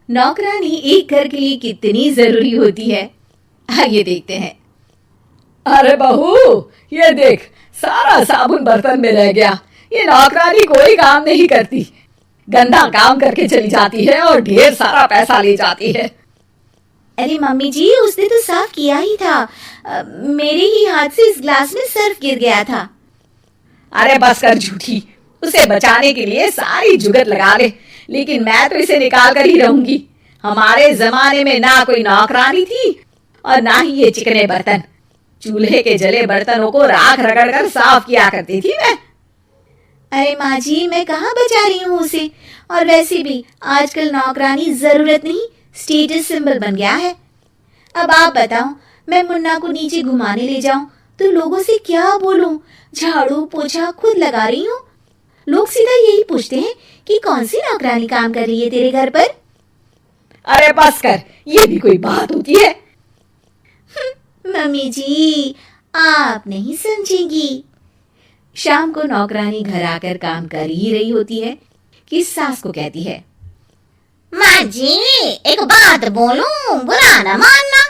नौकरानी एक घर के लिए कितनी जरूरी होती है, आइए देखते हैं। अरे बहू, ये देख, सारा साबुन बर्तन में रह गया। ये नौकरानी कोई काम नहीं करती, गंदा काम करके चली जाती है और ढेर सारा पैसा ले जाती है। अरे मम्मी जी, उसने तो साफ किया ही था। मेरे ही हाथ से इस ग्लास में सर्फ गिर गया था। अरे बस कर झूठी, उसे बचाने के लिए सारी जुगत लगा ले, लेकिन मैं तो इसे निकाल कर ही रहूंगी। हमारे जमाने में ना कोई नौकरानी थी और ना ही ये चिकने बर्तन। चूल्हे के जले बर्तनों को राख रगड़ कर साफ किया करती थी मैं। अरे माँ जी, मैं कहाँ बचा रही हूँ उसे। और वैसे भी आजकल नौकरानी जरूरत नहीं, स्टेटस सिंबल बन गया है। अब आप बताओ, मैं मुन्ना को नीचे घुमाने ले जाऊं तो लोगों से क्या बोलूं? झाड़ू पोछा खुद लगा रही हूँ। लोग सीधा यही पूछते हैं कि कौन सी नौकरानी काम कर रही है तेरे घर पर। अरे बस कर, ये भी कोई बात होती है? मम्मी जी, आप नहीं समझेंगी। शाम को नौकरानी घर आकर काम कर ही रही होती है कि सास को कहती है, माँ जी, एक बात बोलूं, बुरा न मानना।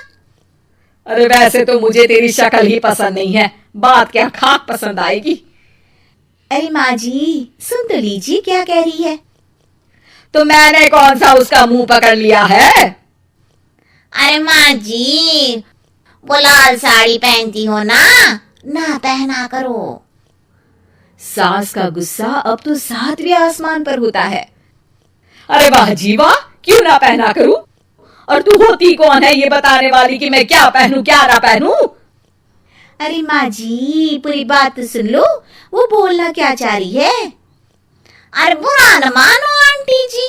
अरे वैसे तो मुझे तेरी शक्ल ही पसंद नहीं है, बात क्या खाक पसंद आएगी। अरे माँ जी, सुन तो लीजिए क्या कह रही है। तो मैंने कौन सा उसका मुंह पकड़ लिया है? अरे माँ जी, वो लाल साड़ी पहनती हो ना, ना पहना करो। सास का गुस्सा अब तो 7वें आसमान पर होता है। अरे वाह जी वाह, क्यों ना पहना करूं? और तू होती कौन है ये बताने वाली कि मैं क्या पहनूं क्या ना पहनूं? अरे माँ जी, पूरी बात तो सुन लो, वो बोलना क्या चाह रही है। अरे बुरा न मानो आंटी जी।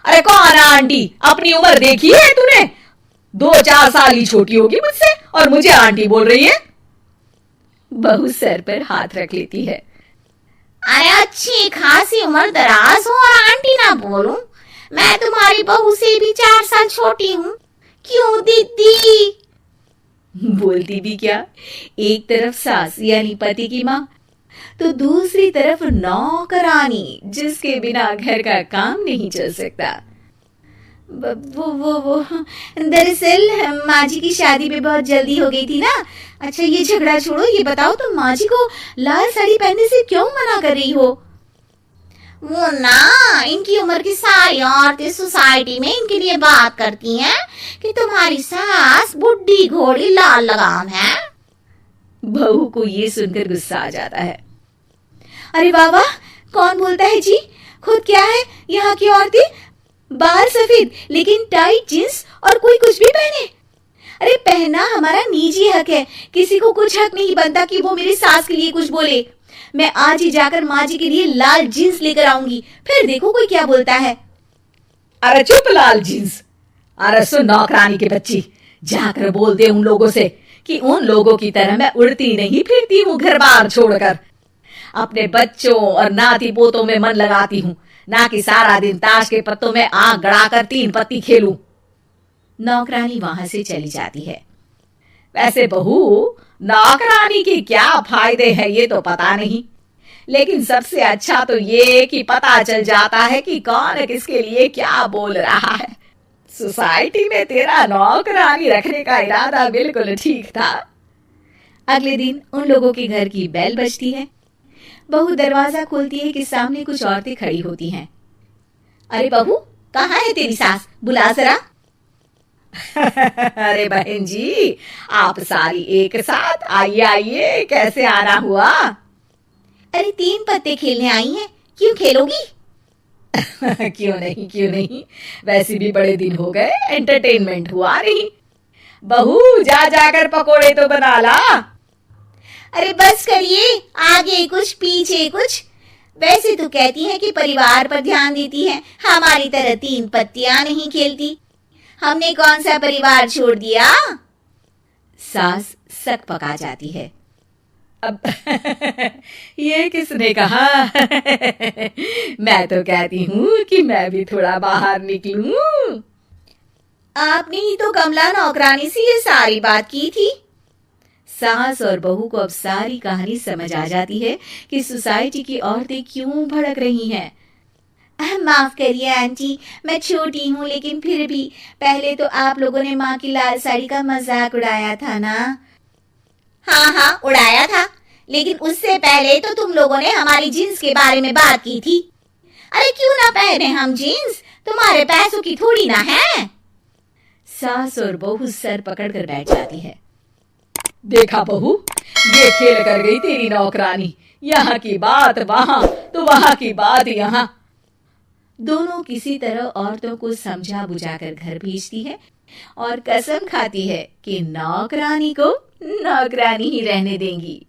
अरे कौन है आंटी? अपनी उम्र देखी है तूने? 2-4 साल ही छोटी होगी मुझसे और मुझे आंटी बोल रही है। बहू सर पर हाथ रख लेती है। अरे अच्छी खासी उम्र दराज हो और आंटी ना बोलूं? मैं तुम्हारी बहू से भी 4 साल छोटी हूँ। क्यों दीदी? बोलती भी क्या, एक तरफ सास यानी पति की माँ, तो दूसरी तरफ नौकरानी जिसके बिना घर का काम नहीं चल सकता। वो दरअसल माँ जी की शादी में बहुत जल्दी हो गई थी ना। अच्छा ये झगड़ा छोड़ो, ये बताओ तुम माँ जी को लाल साड़ी पहनने से क्यों मना कर रही हो? वो ना, इनकी उम्र की सारी औरतें सोसाइटी में इनके लिए बात करती हैं कि तुम्हारी सास बुढ़ी घोड़ी लाल लगाम है। बहू को ये सुनकर गुस्सा आ जाता है। अरे वाह वाह, कौन बोलता है जी? खुद क्या है यहाँ की औरतें, बाल सफेद लेकिन टाइट जींस और कोई कुछ भी पहने। अरे पहनना हमारा निजी हक है, किसी को कुछ हक नहीं बनता कि वो मेरी सास के लिए कुछ बोले। मैं आज ही जाकर माँ जी के लिए लाल जींस लेकर आऊंगी, फिर देखो कोई क्या बोलता है। अरे चुप लाल जींस। अरे सुन नौकरानी के बच्ची, जाकर बोल दे उन लोगों से कि उन लोगों की तरह मैं उड़ती नहीं फिरती हूँ घर बार छोड़कर। अपने बच्चों और नाती पोतों में मन लगाती हूँ, ना कि सारा दिन ताश के पत्तों में आंख गड़ाकर 3 पत्ती खेलूं। नौकरानी वहां से चली जाती है। वैसे बहू, नौकरानी के क्या फायदे हैं ये तो पता नहीं, लेकिन सबसे अच्छा तो ये कि पता चल जाता है कि कौन किसके लिए क्या बोल रहा है। सोसाइटी में तेरा नौकरानी रखने का इरादा बिल्कुल ठीक था। अगले दिन उन लोगों के घर की बेल बजती है। बहू दरवाजा खोलती है कि सामने कुछ औरतें खड़ी होती हैं। अरे बहू, कहाँ है तेरी सास? बुला जरा। अरे बहन जी, आप सारी एक साथ आइए आइए, कैसे आना हुआ? अरे 3 पत्ते खेलने आई हैं, क्यों खेलोगी? क्यों नहीं क्यों नहीं, वैसे भी बड़े दिन हो गए, एंटरटेनमेंट हुआ नहीं। बहू जा जाकर पकोड़े तो बना ला। अरे बस करिए, आगे कुछ पीछे कुछ। वैसे तो कहती है कि परिवार पर ध्यान देती है, हमारी तरह 3 पत्तियां नहीं खेलती। हमने कौन सा परिवार छोड़ दिया? सास सक पका जाती है। अब ये किसने कहा? मैं तो कहती हूँ कि मैं भी थोड़ा बाहर निकलूं। आपने ही तो कमला नौकरानी से ये सारी बात की थी। सास और बहू को अब सारी कहानी समझ आ जाती है कि सोसाइटी की औरतें क्यों भड़क रही हैं। माफ करिए आंटी, मैं छोटी हूँ, लेकिन फिर भी पहले तो आप लोगों ने माँ की लाल साड़ी का मजाक उड़ाया था ना। हाँ हाँ उड़ाया था, लेकिन उससे पहले तो तुम लोगों ने हमारी जीन्स के बारे में बात की थी। अरे क्यों ना पहने हम जीन्स, तुम्हारे पैसों की थोड़ी ना है। सास और बहू सर पकड़ कर बैठ जाती है। देखा बहू, ये खेल कर गई तेरी नौकरानी, यहाँ की बात वहां तो वहां की बात यहाँ। दोनों किसी तरह औरतों को समझा बुझाकर घर भेजती है और कसम खाती है कि नौकरानी को नौकरानी ही रहने देंगी।